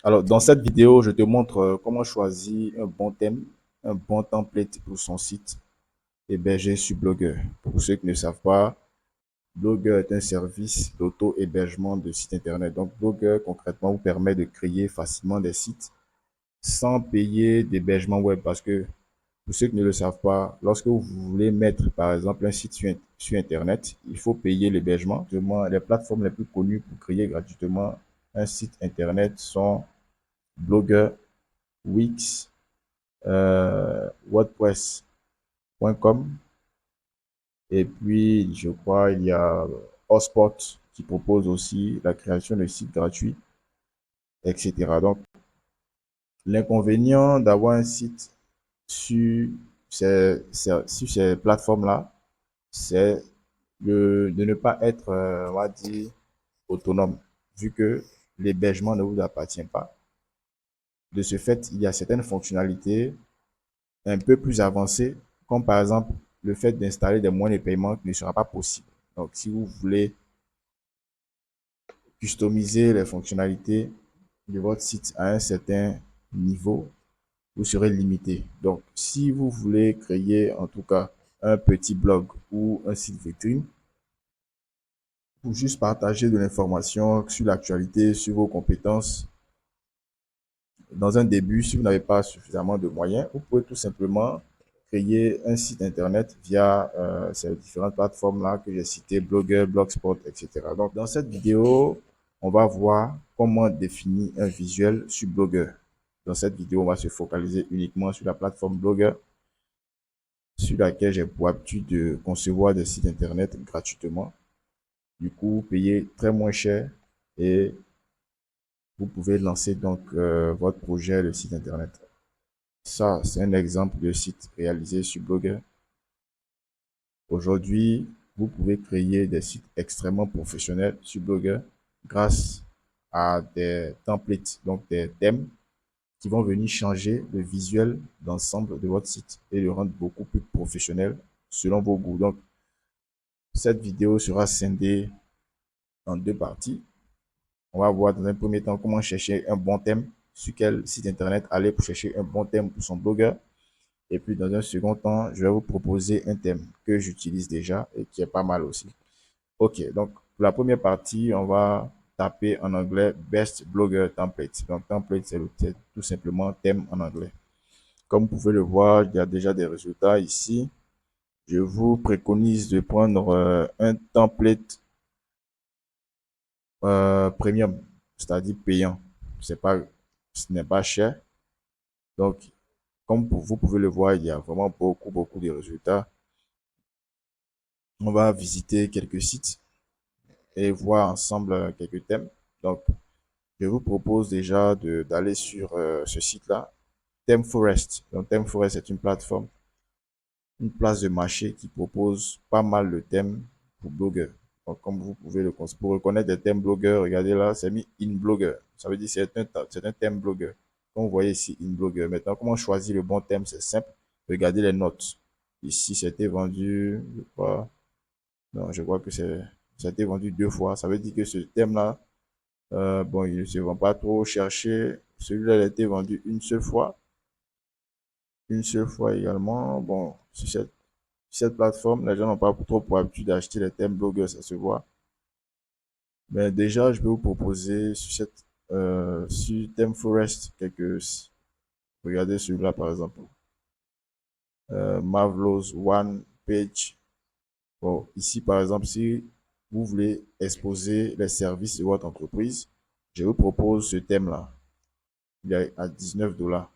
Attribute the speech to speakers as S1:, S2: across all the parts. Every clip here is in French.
S1: Alors, dans cette vidéo, je te montre comment choisir un bon thème, un bon template pour son site hébergé sur Blogger. Pour ceux qui ne savent pas, Blogger est un service d'auto-hébergement de sites internet. Donc, Blogger, concrètement, vous permet de créer facilement des sites sans payer d'hébergement web parce que, pour ceux qui ne le savent pas, lorsque vous voulez mettre, par exemple, un site sur Internet, il faut payer l'hébergement. Les plateformes les plus connues pour créer gratuitement un site Internet sont Blogger, Wix, WordPress.com. Et puis, je crois, il y a Hotspot qui propose aussi la création de sites gratuits, etc. Donc, l'inconvénient d'avoir un site sur sur ces plateformes-là, c'est de ne pas être, on va dire, autonome, vu que l'hébergement ne vous appartient pas. De ce fait, il y a certaines fonctionnalités un peu plus avancées, comme par exemple le fait d'installer des moyens de paiement qui ne sera pas possible. Donc, si vous voulez customiser les fonctionnalités de votre site à un certain niveau, vous serez limité. Donc, si vous voulez créer en tout cas un petit blog ou un site vitrine, ou juste partager de l'information sur l'actualité, sur vos compétences, dans un début, si vous n'avez pas suffisamment de moyens, vous pouvez tout simplement créer un site internet via ces différentes plateformes-là que j'ai citées, Blogger, Blogspot, etc. Donc, dans cette vidéo, on va voir comment définir un visuel sur Blogger. Dans cette vidéo, on va se focaliser uniquement sur la plateforme Blogger, sur laquelle j'ai pour habitude de concevoir des sites internet gratuitement. Du coup, payer très moins cher et vous pouvez lancer donc votre projet de site internet. Ça, c'est un exemple de site réalisé sur Blogger. Aujourd'hui, vous pouvez créer des sites extrêmement professionnels sur Blogger grâce à des templates, donc des thèmes qui vont venir changer le visuel d'ensemble de votre site et le rendre beaucoup plus professionnel selon vos goûts. Donc, cette vidéo sera scindée en deux parties. On va voir dans un premier temps comment chercher un bon thème, sur quel site internet aller pour chercher un bon thème pour son blogueur. Et puis dans un second temps, je vais vous proposer un thème que j'utilise déjà et qui est pas mal aussi. Ok, donc pour la première partie, on va taper en anglais Best Blogger Template. Donc template, c'est tout simplement thème en anglais. Comme vous pouvez le voir, il y a déjà des résultats ici. Je vous préconise de prendre un template premium, c'est-à-dire payant. C'est pas, ce n'est pas cher. Donc, comme vous pouvez le voir, il y a vraiment beaucoup de résultats. On va visiter quelques sites et voir ensemble quelques thèmes. Donc, je vous propose déjà d'aller sur ce site-là, ThemeForest. Donc, ThemeForest est une plateforme, une place de marché qui propose pas mal de thèmes pour blogueurs. Donc, comme vous pouvez pour reconnaître des thèmes blogueurs, regardez là, c'est mis in blogger. Ça veut dire c'est un thème blogueur. Comme vous voyez ici, in blogger. Maintenant, comment choisir le bon thème? C'est simple. Regardez les notes. Ici, c'était vendu, je crois. Non, je crois que ça a été vendu deux fois. Ça veut dire que ce thème-là, bon, il ne se vend pas trop cherché. Celui-là, il a été vendu une seule fois. Une seule fois également. Bon, sur cette plateforme, les gens n'ont pas trop pour habitude d'acheter les thèmes blogueurs, ça se voit. Mais déjà, je vais vous proposer sur ThemeForest regardez celui-là par exemple. Marvelous One Page. Bon, ici par exemple, si vous voulez exposer les services de votre entreprise, je vous propose ce thème-là. Il est à 19 $.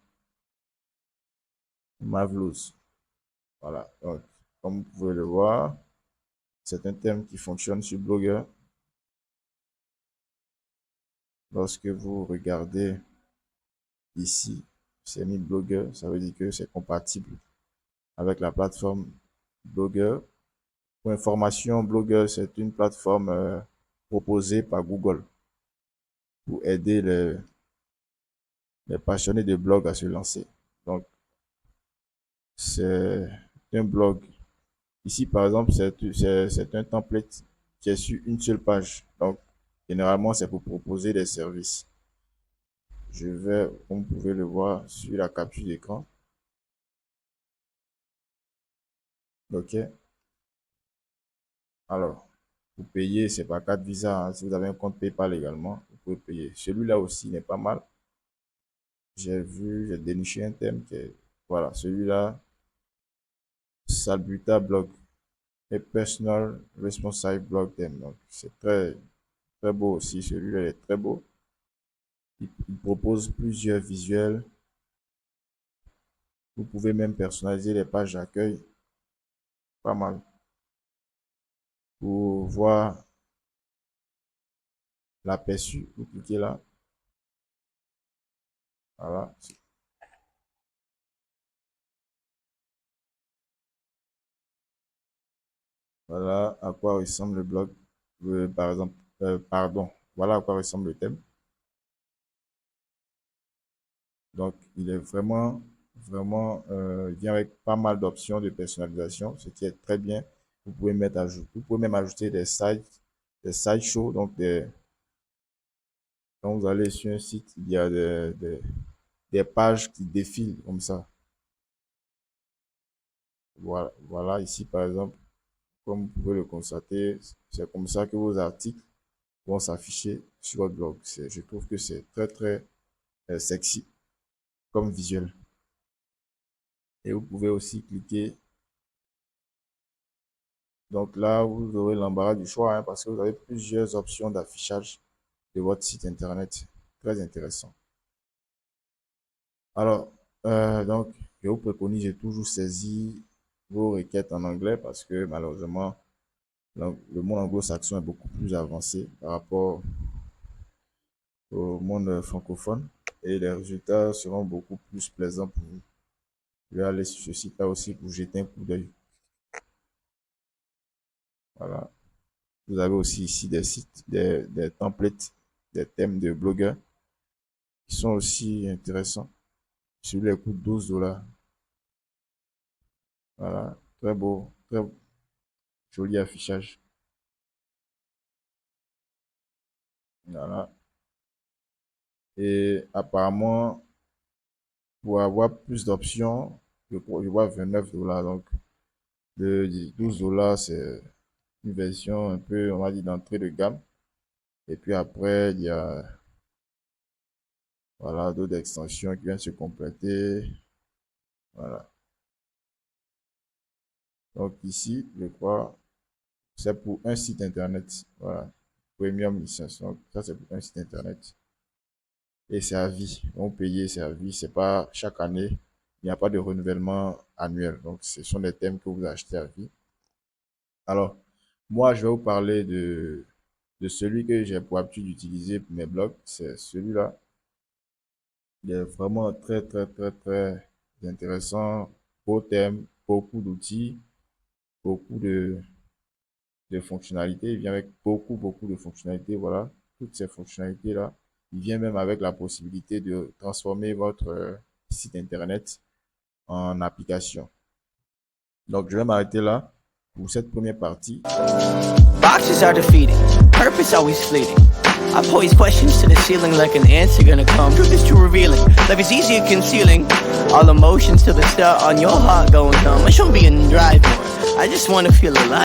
S1: Marvelous. Voilà. Donc, comme vous pouvez le voir, c'est un thème qui fonctionne sur Blogger. Lorsque vous regardez ici, c'est mis Blogger, ça veut dire que c'est compatible avec la plateforme Blogger. Pour information, Blogger, c'est une plateforme proposée par Google pour aider les passionnés de blog à se lancer. Donc, c'est un blog. Ici, par exemple, c'est un template qui est sur une seule page. Donc, généralement, c'est pour proposer des services. je vais, comme vous pouvez le voir sur la capture d'écran. OK. Alors, vous payez, c'est par carte Visa, hein. Si vous avez un compte PayPal également, vous pouvez payer. Celui-là aussi n'est pas mal. J'ai déniché un thème qui est, voilà, celui-là, Salbuta Blog et Personal Responsive Blog Theme. Donc, c'est très, très beau aussi. Celui-là est très beau. Il propose plusieurs visuels. Vous pouvez même personnaliser les pages d'accueil. Pas mal. Pour voir l'aperçu, vous cliquez là. Voilà. Voilà à quoi ressemble le blog. Par exemple, pardon. Voilà à quoi ressemble le thème. Donc, il est vraiment, vraiment, il vient avec pas mal d'options de personnalisation, ce qui est très bien. Vous pouvez mettre à jour, vous pouvez même ajouter des sideshows, donc quand vous allez sur un site, il y a des pages qui défilent comme ça. Voilà, voilà ici par exemple, comme vous pouvez le constater, c'est comme ça que vos articles vont s'afficher sur votre blog. Je trouve que c'est très très sexy comme visuel. Et vous pouvez aussi cliquer. Donc là, vous aurez l'embarras du choix, hein, parce que vous avez plusieurs options d'affichage de votre site internet. Très intéressant. Alors, donc, je vous préconise de toujours saisir vos requêtes en anglais parce que malheureusement, le monde anglo-saxon est beaucoup plus avancé par rapport au monde francophone et les résultats seront beaucoup plus plaisants pour vous. Je vais aller sur ce site-là aussi pour jeter un coup d'œil. Voilà. Vous avez aussi ici des sites, des templates, des thèmes de blogueurs qui sont aussi intéressants. Celui-là coûte 12 $. Voilà. Très beau, très joli affichage. Voilà. Et apparemment, pour avoir plus d'options, je vois 29 $. Donc, le 12 $, c'est une version un peu, on va dire, d'entrée de gamme. Et puis après, il y a, voilà, d'autres extensions qui viennent se compléter. Voilà. Donc ici, je crois, c'est pour un site internet. Voilà. Premium licence. Donc, ça, c'est pour un site internet. Et c'est à vie. On paye, c'est à vie. C'est pas chaque année. Il n'y a pas de renouvellement annuel. Donc, ce sont des thèmes que vous achetez à vie. Alors, moi, je vais vous parler de celui que j'ai pour habitude d'utiliser pour mes blogs. C'est celui-là. Il est vraiment très, très, très, très intéressant. Beau thème, beaucoup d'outils, beaucoup de fonctionnalités. Il vient avec beaucoup, beaucoup de fonctionnalités. Voilà, toutes ces fonctionnalités-là. Il vient même avec la possibilité de transformer votre site internet en application. Donc, je vais m'arrêter là pour cette première partie.
S2: Boxes are defeating, purpose always fleeting. I pose questions to the ceiling like an answer gonna come. Truth is too revealing, life is easier concealing. All emotions till the start on your heart going numb. I shouldn't be in drive more, I just wanna feel alive.